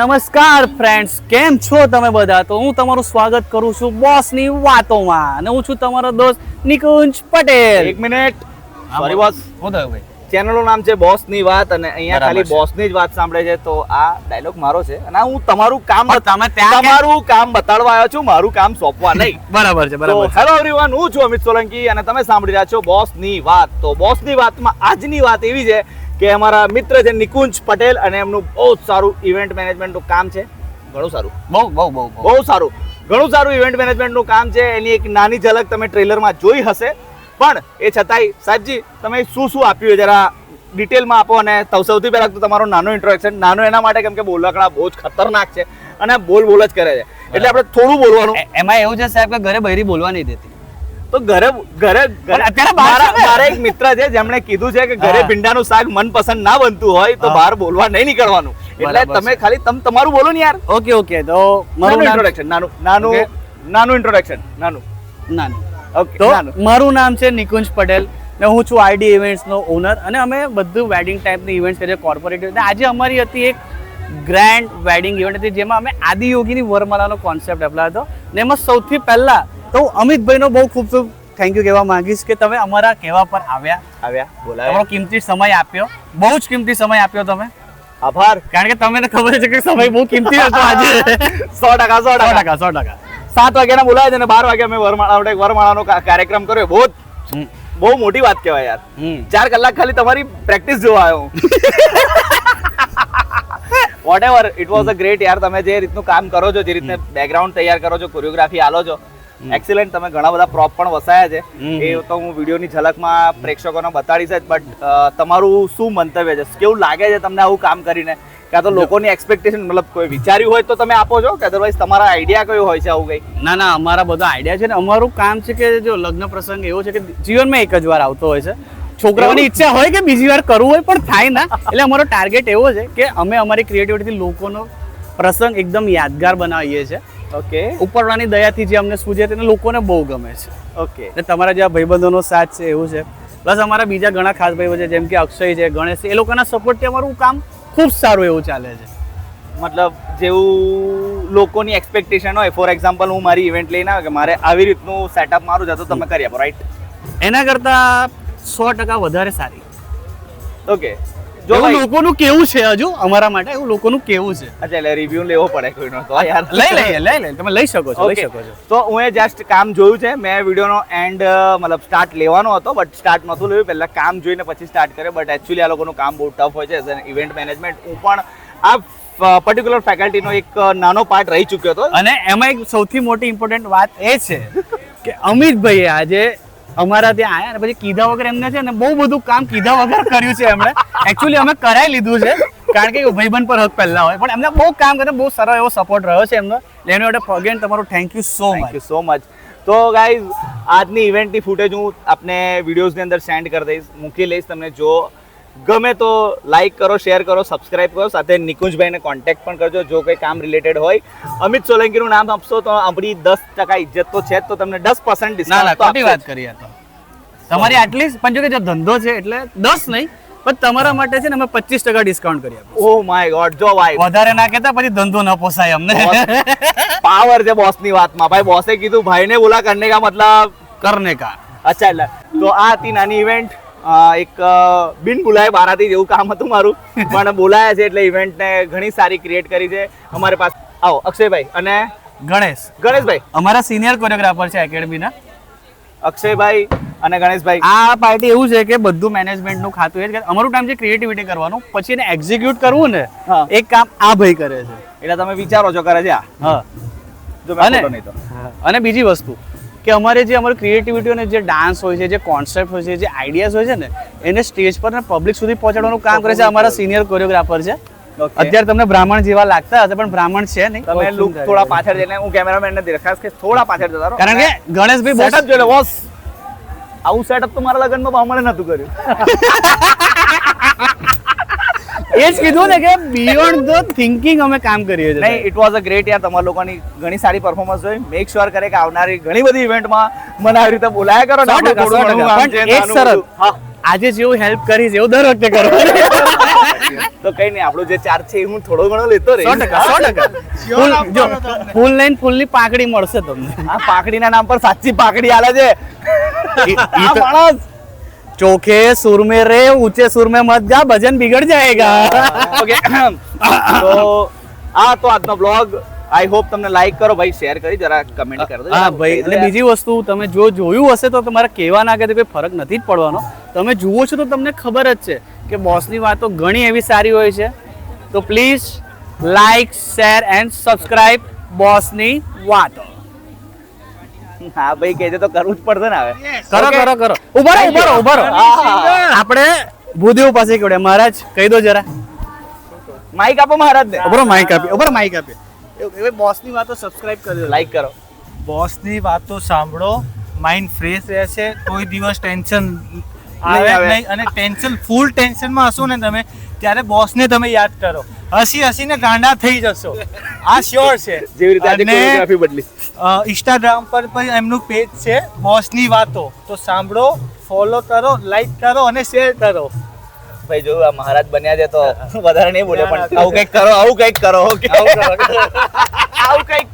નમસ્કાર ફ્રેન્ડ્સ, કેમ છો તમે બધા? તો હું તમારું સ્વાગત કરું છું બોસની વાતોમાં અને હું છું તમારો દોસ્ત નિકુંજ પટેલ. એક મિનિટ, સોરી બોસ, હું થયું ભાઈ? ચેનલનું નામ છે બોસની વાત અને અહીંયા ખાલી બોસની જ વાત સાંભળે છે, તો આ ડાયલોગ મારો છે અને હું તમારું કામ બતાડવા આવ્યો છું, મારું કામ સોંપવા નહીં. બરાબર છે, બરાબર છે. હેલો એવરીવન, હું છું અમિત સોલંકી અને તમે સાંભળી રહ્યા છો બોસની વાત. તો બોસની વાતમાં આજની વાત એવી છે કે અમારા મિત્ર છે નિકુંજ પટેલ અને એમનું બહુ સારું ઇવેન્ટ મેનેજમેન્ટનું કામ છે. ઘણું સારું, બહુ સારું, ઘણું સારું ઇવેન્ટ મેનેજમેન્ટનું કામ છે. એની એક નાની ઝલક તમે ટ્રેલરમાં જોઈ હશે, પણ એ છતાંય સાહેબજી તમે શું શું આપ્યું જરા ડિટેલમાં આપો. અને સૌથી પહેલા તો તમારો નાનો ઇન્ટ્રોડક્શન. નાનો એના માટે કેમ કે બોલવાકડા બહુ જ ખતરનાક છે અને બોલ જ કરે છે, એટલે આપણે થોડું બોલવાનું. એમાં એવું છે સાહેબ કે ઘરે બૈરી બોલવા નહીં દેતી. તો ઘરે મારા એક મિત્ર છે જેમણે કીધું છે કે ઘરે ભીંડાનું શાક મનપસંદ ના બનતું હોય તો બહાર બોલવા નહીં નીકળવાનું. એટલે તમે ખાલી તમારું બોલો ને યાર. ઓકે તો મારું ઇન્ટ્રોડક્શન નાનું ઇન્ટ્રોડક્શન નાનું. ઓકે, તો મારું નામ છે નિકુંજ પટેલ ને હું છું આઈડી ઇવેન્ટ્સ નો ઓનર અને અમે બધું વેડિંગ ટાઈપની ઇવેન્ટ્સ કરીએ, કોર્પોરેટ. આજે અમારી હતી એક ગ્રેન્ડ વેડિંગ ઇવેન્ટ હતી જેમાં અમે આદિયોગીની વરમાલાનો કોન્સેપ્ટ અપનાવ્યો હતો. ને એમાં સૌથી પહેલા તો અમિતભાઈનો બહુ ખૂબ થેન્ક યુ કહેવા માંગીશ કે તમે અમારા કહેવા પર આવ્યા બોલાયા, તમારો કિંમતી સમય આપ્યો, બહુ જ કિંમતી સમય આપ્યો તમે. આભાર. કારણ કે તમને ખબર છે કે સમય બહુ કિંમતી હતો આજે. 100%. 7 વાગ્યાના બોલાયા છે અને 12 વાગે અમે વરમાળાનો કાર્યક્રમ કર્યો. બહુ મોટી વાત કહેવાય યાર. 4 કલાક ખાલી તમારી પ્રેક્ટિસ જોવા આવ્યો. Whatever, it was a great યાર. તમે જે રીતનું કામ કરો છો, જે રીતને બેકગ્રાઉન્ડ તૈયાર કરો છો, કોરિયોગ્રાફી આલો છો, એક્સિલન્ટ. તમે ઘણા બધા પ્રોપ પણ વસાયા છે, એ તો હું વિડીયોની ઝલકમાં પ્રેક્ષકોને બતાડીશ જ. બટ તમારું શું મંતવ્ય છે? કેવું લાગે છે તમને આવું કામ કરીને? કાં તો લોકોની એક્સપેક્ટેશન મતલબ કોઈ વિચાર્યું હોય તો તમે આપો છો, કે અધરવાઇઝ તમારા આઈડિયા કયો હોય છે આવું કઈ? ના, અમારા બધા આઈડિયા છે ને. અમારું કામ છે કે જો લગ્ન પ્રસંગ એવો છે કે જીવનમાં એક જ વાર આવતો હોય છે. છોકરાઓની ઈચ્છા હોય કે બીજી વાર કરવું હોય પણ થાય ના. એટલે અમારો ટાર્ગેટ એવો છે કે અમે અમારી ક્રિએટિવિટીથી લોકોનો પ્રસંગ એકદમ યાદગાર બનાવીએ છીએ. ઓકે, ઉપરવાળાની દયાથી જે અમને સૂજે તેને લોકોને બહુ ગમે છે. ઓકે, એટલે તમારા જે ભાઈબંધોનો સાથ છે એવું છે. પ્લસ અમારા બીજા ઘણા ખાસ ભાઈઓ છે જેમ કે અક્ષય છે, ગણેશ છે, એ લોકોના સપોર્ટથી અમારું કામ ખૂબ સારું એવું ચાલે છે. મતલબ જેવું લોકોની એક્સપેક્ટેશન હોય, ફોર એક્ઝામ્પલ હું મારી ઇવેન્ટ લઈને આવ્યો કે મારે આવી રીતનું સેટઅપ મારું છે તો તમે કરી આપો, રાઈટ? એના કરતા 100% વધારે સારી. ઓકે, જો લોકોનું કેવું છે હજુ અમારા માટે, એવું લોકોનું કેવું છે. અચ્છા, એટલે રિવ્યુ લેવો પડે કોઈનો તો યાર. લઈ તમે લઈ શકો છો. તો હું એ જસ્ટ કામ જોયું છે. મેં વિડીયોનો એન્ડ મતલબ સ્ટાર્ટ લેવાનો હતો બટ સ્ટાર્ટ નહોતું લેવું. પહેલા કામ જોઈને પછી સ્ટાર્ટ કર્યો. બટ એકચ્યુઅલી આ લોકોનું કામ બહુ ટફ હોય છે એઝ એન ઇવેન્ટ મેનેજમેન્ટ. હું પણ આ પર્ટિક્યુલર ફેકલ્ટીનો એક નાનો પાર્ટ રહી ચૂક્યો હતો. અને એમાં એક સૌથી મોટી ઇમ્પોર્ટન્ટ વાત એ છે કે અમિતભાઈ આજે અમારા ત્યાં આયા અને પછી કીધા વગર એમને છે ને બહુ બધું કામ કીધા વગર કર્યું છે એમણે. એકચ્યુઅલી અમે કરાવી લીધું છે કારણ કે ભાઈબંધ પર હક પહેલા હોય, પણ એમને બહુ કામ કરે, બહુ સારો એવો સપોર્ટ રહ્યો છે એમનો. એની માટે અગેન તમારું થેન્ક યુ સો મચ. તો ગાઈઝ, આજની ઇવેન્ટની ફૂટેજ હું આપને વિડીયોઝની અંદર સેન્ડ કરી દઈશ, મૂકી લઈશ. તમને જો ગમે તો લાઈક કરો, શેર કરો, સબસ્ક્રાઇબ કરો. સાથે નિકુંજભાઈને કોન્ટેક્ટ પણ કરજો જો કોઈ કામ રિલેટેડ હોય. અમિત સોલંકીનું નામ આપશો તો આપણી 10% ઇજ્જત તો છે જ, તો તમને 10% ડિસ્કાઉન્ટ. ખોટી વાત કરીએ તો તમારી આટલી જ. પણ જો કે ધંધો છે એટલે 10 નહીં, પણ તમારા માટે છે ને અમે 25% ડિસ્કાઉન્ટ કરી આપીએ. ઓ માય ગોડ, જો ભાઈ વધારે ના કહેતા પછી ધંધો ન પોસાય અમને. પાવર છે બોસની વાતમાં. ભાઈ બોસે કીધું ભાઈને બોલા કરને કા મતલબ કરને કા. અચ્છા, એટલે તો આ હતી નાની ઇવેન્ટ. એક બિન બોલાય બારાતી જેવું કામ હતું મારું, પણ બોલાયા છે એટલે ઇવેન્ટને ઘણી સારી ક્રિએટ કરી છે. અમારે પાસે આવો અક્ષયભાઈ અને ગણેશભાઈ, અમારા સિનિયર કોરિયોગ્રાફર છે એકેડમીના. અક્ષયભાઈ અને ગણેશભાઈ. આ પાર્ટી એવું છે કે બધું મેનેજમેન્ટનું ખાતું એ અમારું કામ છે ક્રિએટિવિટી કરવાનું, પછી એને એક્ઝિક્યુટ કરવું ને એક કામ આ ભાઈ કરે છે. એટલે તમે વિચારો છો કરે છે આ. અને બીજી વસ્તુ કે અમારે જે અમારી ક્રિએટિવિટી અને જે ડાન્સ હોય છે, જે કોન્સેપ્ટ હોય છે, જે આઈડિયાઝ હોય છે ને એને સ્ટેજ પર ને પબ્લિક સુધી પહોંચાડવાનું કામ કરે છે અમારા સિનિયર કોરિયોગ્રાફર છે. અત્યારે તમને બ્રાહ્મણ જેવા લાગતા હશે પણ બ્રાહ્મણ છે નહીં. તમે લુક થોડા પાછળ જઈને, હું કેમેરામેન ને દરખાસ્ત કે થોડા પાછળ જતા રહો, કારણ કે ગણેશભાઈ સેટઅપ જોડે બોસ. આવું સેટઅપ તો મારા લગ્નમાં બ્રાહ્મણે નતું કર્યું. એ જ કીધું ને કે બિયોન્ડ ધ થિંકિંગ અમે કામ કરીએ છીએ. નહીં, ઇટ વોઝ અ ગ્રેટ યાર. તમારા લોકોની ઘણી સારી પરફોર્મન્સ હોય. મેક શ્યોર કરે કે આવનારી ઘણી બધી ઇવેન્ટમાં મને આવી રીતે બોલાયા કરો ને. એક સરસ આજે જેવું હેલ્પ કરી છે એવું દર વખતે કરો. તો કઈ નહીં, આપણો જે ચાર્જ છે એ હું થોડો ઘણો લેતો રહીશ. 100% ફૂલ જો ફૂલ લઈને ફૂલની પાકડી મળશે તમને. આ પાકડીના નામ પર સાચી પાકડી આલે છે ઈ આ તો- માણસ. ચોખે સુર में रे ऊंचे सुर में मत जा भजन बिगड़ जाएगा. ઓકે તો આ તો આજનો બ્લોગ. આઈ હોપ તમને લાઈક કરો ભાઈ, શેર કરી જરા કમેન્ટ કરી દો. હા ભાઈ, અને બીજી વસ્તુ તમે જો જોયું હશે તો તમારે કહેવા ના કે કોઈ ફરક નથી જ પડવાનો. તમે જુઓ છો તો તમને ખબર જ છે કે બોસની વાતો ઘણી એવી સારી હોય છે. તો please like share and subscribe બોસની વાતો. હા ભાઈ કહેજે તો કરવું જ પડશે ને હવે. કરો Okay? કરો કરો. ઉભા રહો ઉભા રહો ઉભા રહો. હા. આપણે ભૂદેવ પાસે કેવડે મહારાજ કહી દો જરા. માઈક આપો મહારાજને. ઉભરો માઈક આપી ઉભરો માઈક આપી. એ બોસની વાતો સબસ્ક્રાઇબ કરી દો. લાઈક કરો. બોસની વાતો સાંભળો, માઇન્ડ ફ્રેશ રહેશે, કોઈ દિવસ ટેન્શન આવે આવે. નહીં, અને ટેન્શન ફૂલ ટેન્શનમાં હશો ને તમે ત્યારે બોસને તમે યાદ કરો, હસી હસીને ગાંડા થઈ જશો, આ શ્યોર છે. જેવી રીતે આજે અને, કોરિયોગ્રાફી બદલી. ઇન્સ્ટાગ્રામ પર પણ એમનું પેજ છે બોસની વાતો, તો સાંભળો, ફોલો કરો, લાઈક કરો અને શેર કરો. ભાઈ જોયું આ મહારાજ બન્યા છે તો વધારે નહીં બોલે, પણ આવું કંઈક કરો, આવું કંઈક કરો. Okay? આવું કંઈક